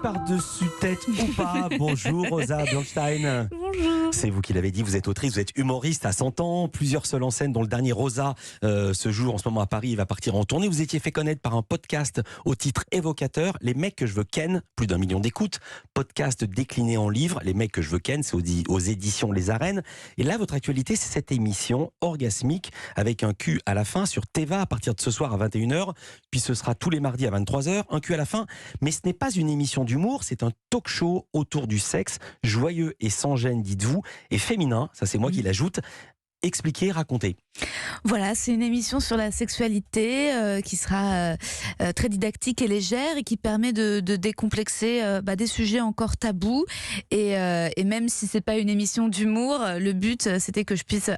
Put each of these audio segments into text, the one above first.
par-dessus tête ou pas. Bonjour Rosa Blanstein. Bonjour. C'est vous qui l'avez dit, vous êtes autrice, vous êtes humoriste à 100 ans, plusieurs seuls en scène, dont le dernier Rosa se joue en ce moment à Paris, il va partir en tournée. Vous étiez fait connaître par un podcast au titre évocateur, Les mecs que je veux ken, plus d'1 million d'écoutes, podcast décliné en livre, Les mecs que je veux ken, c'est aux éditions Les Arènes. Et là, votre actualité, c'est cette émission orgasmique avec un cul à la fin sur Teva à partir de ce soir à 21h, puis ce sera tous les mardis à 23h, un cul à la fin. Mais ce n'est pas une émission d'humour, c'est un talk show autour du sexe, joyeux et sans gêne, dites-vous, et féminin, ça c'est moi qui l'ajoute. Expliquez, racontez. Voilà, c'est une émission sur la sexualité qui sera très didactique et légère et qui permet de décomplexer des sujets encore tabous. Et même si c'est pas une émission d'humour, le but c'était que je puisse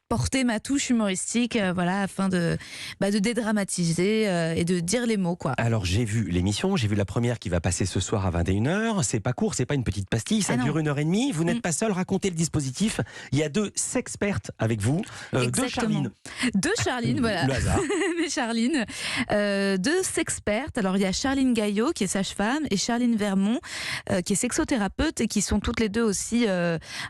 porter ma touche humoristique, afin de dédramatiser et de dire les mots, quoi. Alors j'ai vu l'émission, j'ai vu la première qui va passer ce soir à 21h. C'est pas court, c'est pas une petite pastille, ça dure 1h30. Vous n'êtes pas seul, racontez le dispositif. Il y a 2 sexpertes avec vous, 2 Charline. 2 Charline, voilà. Le hasard. Mais Charline, 2 sexpertes. Alors il y a Charline Gaillot qui est sage-femme et Charline Vermont qui est sexothérapeute et qui sont toutes les deux aussi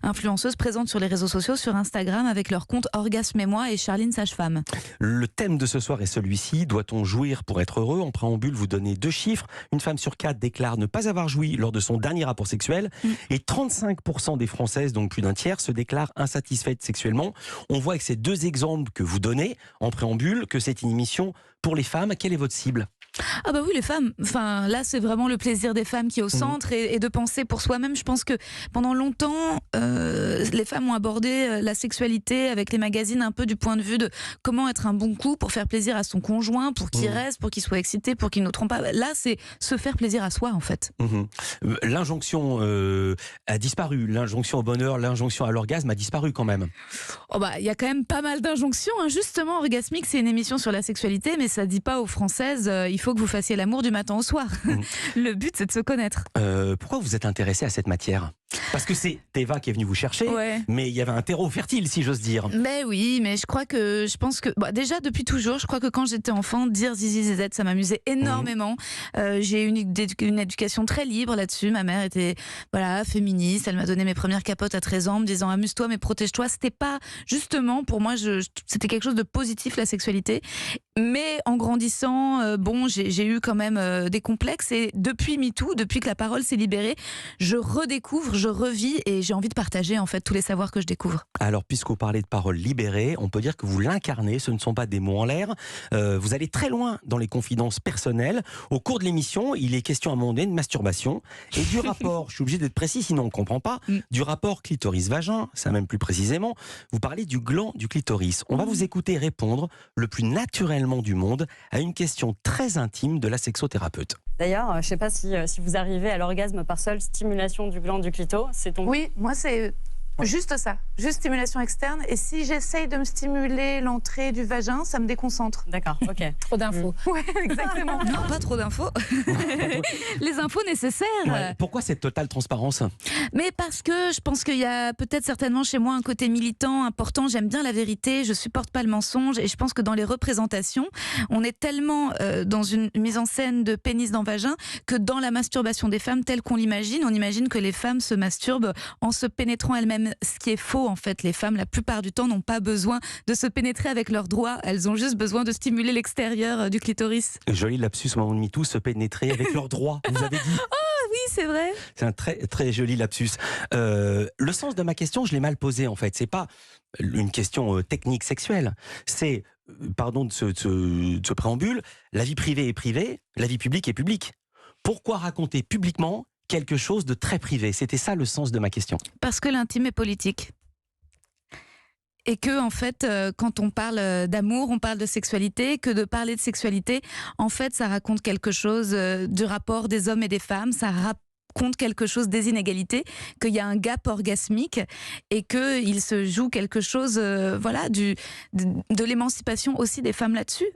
influenceuses présentes sur les réseaux sociaux, sur Instagram avec leur compte Orgasme et moi et Charline Sage-Femme. Le thème de ce soir est celui-ci. Doit-on jouir pour être heureux? En préambule, vous donnez 2 chiffres. Une femme sur 4 déclare ne pas avoir joui lors de son dernier rapport sexuel. Et 35% des Françaises, donc plus d'un tiers, se déclarent insatisfaites sexuellement. On voit avec ces 2 exemples que vous donnez en préambule que c'est une émission pour les femmes. Quelle est votre cible? Ah bah oui, les femmes. Enfin, là, c'est vraiment le plaisir des femmes qui est au centre et de penser pour soi-même. Je pense que pendant longtemps, les femmes ont abordé la sexualité avec les magazines un peu du point de vue de comment être un bon coup pour faire plaisir à son conjoint, pour qu'il reste, pour qu'il soit excité, pour qu'il ne trompe pas. Là, c'est se faire plaisir à soi, en fait. L'injonction a disparu. L'injonction au bonheur, l'injonction à l'orgasme a disparu quand même. Il y a quand même pas mal d'injonctions. Justement, Orgasmique, c'est une émission sur la sexualité, mais ça ne dit pas aux Françaises il faut que vous fassiez l'amour du matin au soir. Le but, c'est de se connaître. Pourquoi vous êtes intéressé à cette matière? Parce que c'est Teva qui est venu vous chercher, mais il y avait un terreau fertile, si j'ose dire. Mais oui, mais je pense que déjà depuis toujours, je crois que quand j'étais enfant, dire Zizi Zezette, ça m'amusait énormément. J'ai eu une éducation très libre là-dessus. Ma mère était féministe, elle m'a donné mes premières capotes à 13 ans, en me disant amuse-toi mais protège-toi. C'était pas, justement, pour moi, c'était quelque chose de positif, la sexualité. Mais en grandissant, j'ai eu quand même des complexes et depuis MeToo, depuis que la parole s'est libérée, je redécouvre, je revis et j'ai envie de partager en fait tous les savoirs que je découvre. Alors, puisqu'on parlait de parole libérée, on peut dire que vous l'incarnez, ce ne sont pas des mots en l'air. Vous allez très loin dans les confidences personnelles. Au cours de l'émission, il est question à un moment donné de masturbation et du rapport, je suis obligé d'être précis sinon on ne comprend pas, du rapport clitoris-vagin, ça même plus précisément. Vous parlez du gland du clitoris. On va vous écouter répondre le plus naturellement du monde à une question très intime de la sexothérapeute. D'ailleurs, je ne sais pas si vous arrivez à l'orgasme par seule stimulation du gland du clito. Oui, moi c'est juste ça, juste stimulation externe. Et si j'essaye de me stimuler l'entrée du vagin, ça me déconcentre. D'accord, ok. Trop d'infos. Ouais, exactement. Non, pas trop d'infos. Les infos nécessaires. Ouais. Pourquoi cette totale transparence? Mais parce que je pense qu'il y a peut-être certainement chez moi un côté militant important. J'aime bien la vérité, je supporte pas le mensonge. Et je pense que dans les représentations, on est tellement dans une mise en scène de pénis dans vagin que dans la masturbation des femmes telle qu'on l'imagine, on imagine que les femmes se masturbent en se pénétrant elles-mêmes. Ce qui est faux, en fait. Les femmes, la plupart du temps, n'ont pas besoin de se pénétrer avec leurs doigts. Elles ont juste besoin de stimuler l'extérieur du clitoris. Joli lapsus au moment de MeToo, se pénétrer avec leurs droits, vous avez dit. Oh oui, c'est vrai. C'est un très, très joli lapsus. Le sens de ma question, je l'ai mal posé, en fait. C'est pas une question technique sexuelle. C'est, pardon de ce préambule, la vie privée est privée, la vie publique est publique. Pourquoi raconter publiquement quelque chose de très privé? C'était ça le sens de ma question. Parce que l'intime est politique. Et que, en fait, quand on parle d'amour, on parle de sexualité, que de parler de sexualité, en fait, ça raconte quelque chose du rapport des hommes et des femmes, ça raconte quelque chose des inégalités, qu'il y a un gap orgasmique et qu'il se joue quelque chose de l'émancipation aussi des femmes là-dessus.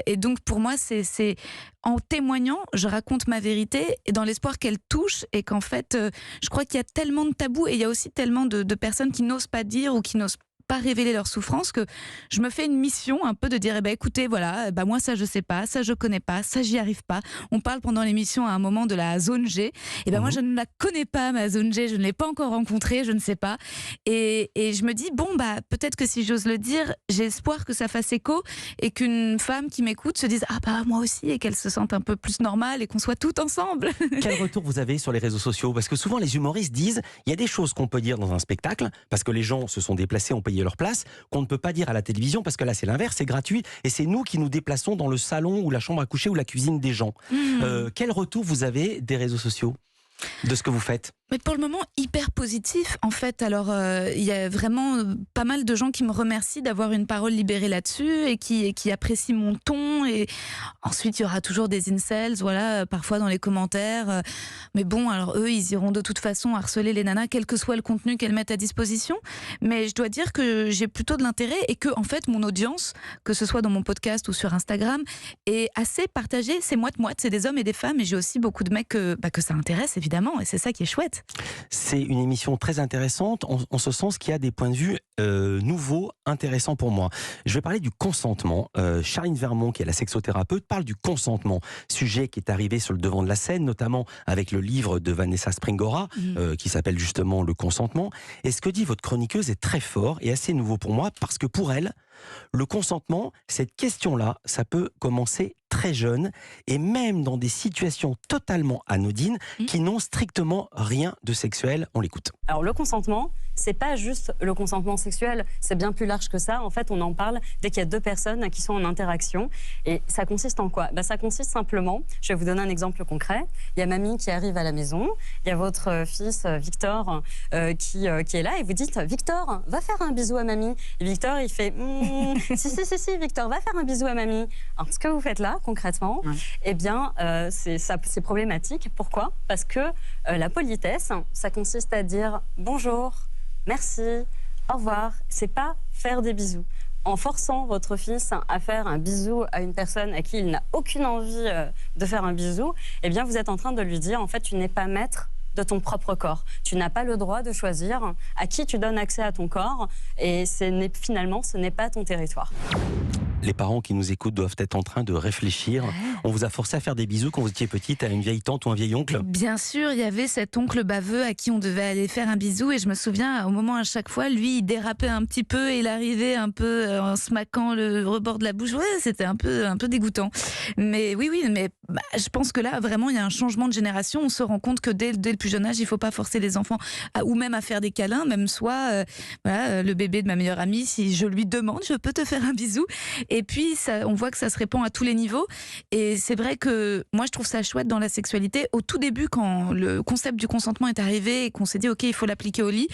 Et donc, pour moi, c'est en témoignant, je raconte ma vérité et dans l'espoir qu'elle touche et qu'en fait, je crois qu'il y a tellement de tabous et il y a aussi tellement de personnes qui n'osent pas dire ou qui n'osent pas révéler leur souffrance, que je me fais une mission un peu de dire, écoutez, voilà, moi ça je sais pas, ça je connais pas, ça j'y arrive pas. On parle pendant l'émission à un moment de la zone G. Moi je ne la connais pas, ma zone G, je ne l'ai pas encore rencontrée, je ne sais pas. Et je me dis, peut-être que si j'ose le dire, j'ai espoir que ça fasse écho et qu'une femme qui m'écoute se dise, moi aussi, et qu'elle se sente un peu plus normale et qu'on soit toutes ensemble. Quel retour vous avez sur les réseaux sociaux? Parce que souvent les humoristes disent, il y a des choses qu'on peut dire dans un spectacle, parce que les gens se sont déplacés, ont payé leur place, qu'on ne peut pas dire à la télévision, parce que là c'est l'inverse, c'est gratuit, et c'est nous qui nous déplaçons dans le salon ou la chambre à coucher ou la cuisine des gens. Quel retour vous avez des réseaux sociaux, de ce que vous faites? Mais pour le moment, hyper positif, en fait. Alors, il y a vraiment pas mal de gens qui me remercient d'avoir une parole libérée là-dessus et qui apprécient mon ton. Et ensuite, il y aura toujours des incels, voilà, parfois dans les commentaires. Mais bon, alors eux, ils iront de toute façon harceler les nanas, quel que soit le contenu qu'elles mettent à disposition. Mais je dois dire que j'ai plutôt de l'intérêt et que, en fait, mon audience, que ce soit dans mon podcast ou sur Instagram, est assez partagée. C'est moite-moite, c'est des hommes et des femmes. Et j'ai aussi beaucoup de mecs que ça intéresse, évidemment. Et c'est ça qui est chouette. C'est une émission très intéressante en ce sens qu'il y a des points de vue nouveaux, intéressants pour moi. Je vais parler du consentement. Charline Vermont, qui est la sexothérapeute, parle du consentement, sujet qui est arrivé sur le devant de la scène, notamment avec le livre de Vanessa Springora, qui s'appelle justement Le consentement. Et ce que dit votre chroniqueuse est très fort et assez nouveau pour moi, parce que pour elle, le consentement, cette question-là, ça peut commencer très jeune et même dans des situations totalement anodines qui n'ont strictement rien de sexuel. On l'écoute. Alors le consentement, c'est pas juste le consentement sexuel, c'est bien plus large que ça. En fait, on en parle dès qu'il y a deux personnes qui sont en interaction. Et ça consiste en quoi? Ça consiste simplement, je vais vous donner un exemple concret. Il y a mamie qui arrive à la maison, il y a votre fils Victor qui est là et vous dites, Victor, va faire un bisou à mamie. Et Victor, il fait, si, Victor, va faire un bisou à mamie. Alors, ce que vous faites là, concrètement, c'est problématique. Pourquoi? Parce que la politesse, ça consiste à dire bonjour, merci, au revoir. C'est pas faire des bisous. En forçant votre fils à faire un bisou à une personne à qui il n'a aucune envie de faire un bisou, vous êtes en train de lui dire, en fait, tu n'es pas maître de ton propre corps. Tu n'as pas le droit de choisir à qui tu donnes accès à ton corps et finalement, ce n'est pas ton territoire. Les parents qui nous écoutent doivent être en train de réfléchir. On vous a forcé à faire des bisous quand vous étiez petite à une vieille tante ou un vieil oncle? Bien sûr, il y avait cet oncle baveux à qui on devait aller faire un bisou et je me souviens, au moment à chaque fois, lui, il dérapait un petit peu et il arrivait un peu en se maquant le rebord de la bouche. Ouais, c'était un peu dégoûtant. Mais oui, mais je pense que là, vraiment, il y a un changement de génération. On se rend compte que dès le plus jeune âge, il ne faut pas forcer les enfants ou même à faire des câlins, même soit le bébé de ma meilleure amie, si je lui demande, je peux te faire un bisou. Et puis, on voit que ça se répand à tous les niveaux. Et c'est vrai que moi, je trouve ça chouette dans la sexualité. Au tout début, quand le concept du consentement est arrivé et qu'on s'est dit, OK, il faut l'appliquer au lit,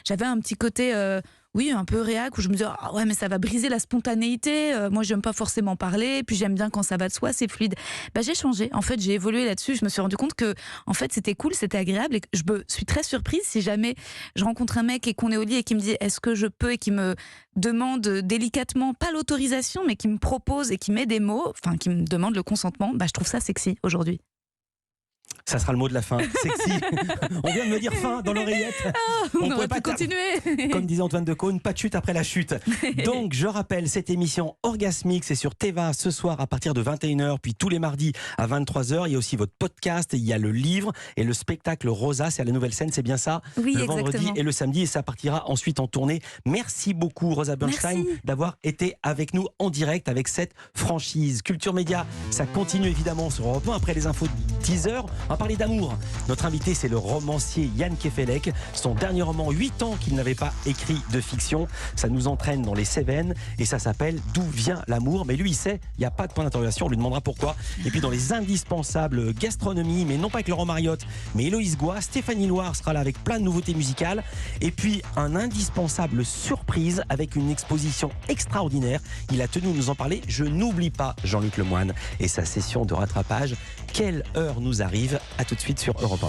j'avais un petit côté... un peu réac, où je me disais, mais ça va briser la spontanéité. Moi, j'aime pas forcément parler, puis j'aime bien quand ça va de soi, c'est fluide. J'ai changé. En fait, j'ai évolué là-dessus. Je me suis rendu compte que, en fait, c'était cool, c'était agréable. Et que je suis très surprise si jamais je rencontre un mec et qu'on est au lit et qui me dit, est-ce que je peux, et qui me demande délicatement, pas l'autorisation, mais qui me propose et qui met des mots, enfin, qui me demande le consentement. Je trouve ça sexy aujourd'hui. Ça sera le mot de la fin. Sexy. On vient de me dire fin dans l'oreillette. On aurait pu continuer. Comme disait Antoine Decaune, pas de chute après la chute. Donc, je rappelle, cette émission Orgasmique, c'est sur Téva ce soir à partir de 21h, puis tous les mardis à 23h. Il y a aussi votre podcast, il y a le livre et le spectacle Rosa, c'est à la Nouvelle Scène, c'est bien ça? Oui, le exactement. vendredi et le samedi, et ça partira ensuite en tournée. Merci beaucoup, Rosa Bernstein, d'avoir été avec nous en direct avec cette franchise. Culture Média, ça continue évidemment sur Europe 1 après les infos de 10h. On va parler d'amour. Notre invité, c'est le romancier Yann Kefelec. Son dernier roman, 8 ans qu'il n'avait pas écrit de fiction. Ça nous entraîne dans les Cévennes et ça s'appelle D'où vient l'amour? Mais lui, il sait, il n'y a pas de point d'interrogation. On lui demandera pourquoi. Et puis dans les indispensables gastronomie, mais non pas avec Laurent Mariotte, mais Héloïse Goua, Stéphanie Loire sera là avec plein de nouveautés musicales. Et puis un indispensable surprise avec une exposition extraordinaire. Il a tenu à nous en parler. Je n'oublie pas Jean-Luc Lemoyne et sa session de rattrapage. Quelle heure nous arrive? À tout de suite sur Europe 1.